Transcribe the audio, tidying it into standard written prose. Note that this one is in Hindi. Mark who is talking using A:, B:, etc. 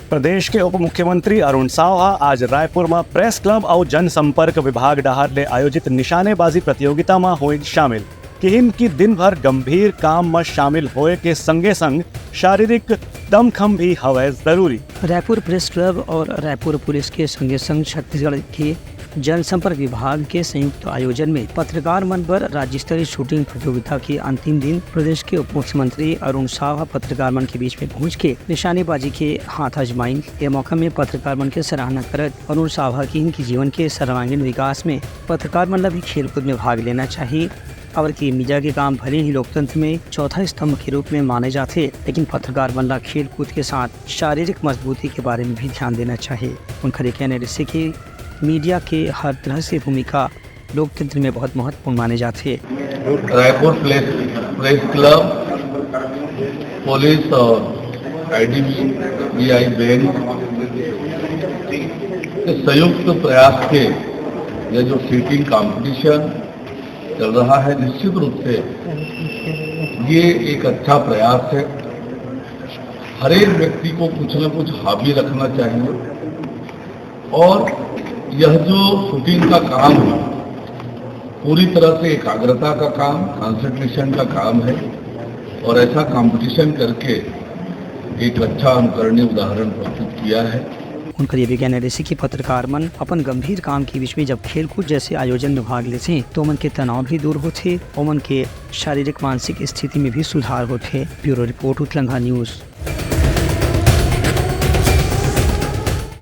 A: प्रदेश के उप मुख्यमंत्री अरुण साव आज रायपुर में प्रेस क्लब और जनसंपर्क विभाग डहार ले आयोजित निशानेबाजी प्रतियोगिता में हुई शामिल। किहिन की दिन भर गंभीर काम में शामिल होए के संगे संग शारीरिक दमखम भी हवे जरूरी।
B: रायपुर प्रेस क्लब और रायपुर पुलिस के संगे संग छत्तीसगढ़ के जनसंपर्क विभाग के संयुक्त आयोजन में पत्रकार मन पर राज्य स्तरीय शूटिंग प्रतियोगिता के अंतिम दिन प्रदेश के उप मुख्यमंत्री अरुण साव पत्रकार मन के बीच में पहुंच के निशानेबाजी के हाथ आजमाइन। ये मौका में पत्रकार मन के सराहना करत अरुण साव की इनकी जीवन के सर्वांगीण विकास में पत्रकार मन भी खेलकूद में भाग लेना चाहिए और कि मीडिया के काम भले ही लोकतंत्र में चौथा स्तंभ के रूप में माने जाते, लेकिन पत्रकार बनना खेल कूद के साथ शारीरिक मजबूती के बारे में भी ध्यान देना चाहिए। उनका ये कहना है कि मीडिया के हर तरह से भूमिका लोकतंत्र में बहुत महत्वपूर्ण माने जाते हैं।
C: रायपुर प्रेस क्लब, पुलिस और IDBI बैंक के संयुक्त प्रयास के यह जो शूटिंग कंपटीशन चल रहा है, निश्चित रूप से ये एक अच्छा प्रयास है। हर एक व्यक्ति को कुछ न कुछ हॉबी रखना चाहिए और यह जो शूटिंग का काम है पूरी तरह से एकाग्रता का काम, कंसंट्रेशन का काम है और ऐसा कंपटीशन करके एक अच्छा अनुकरणीय उदाहरण प्रस्तुत किया है।
B: उनका ये भी कहना है कि पत्रकार मन अपन गंभीर काम के बीच में जब खेलकूद जैसे आयोजन में भाग लेते हैं तो मन के तनाव भी दूर होते और मन के शारीरिक मानसिक स्थिति में भी सुधार होते। ब्यूरो रिपोर्ट, उत्तलंघा न्यूज़।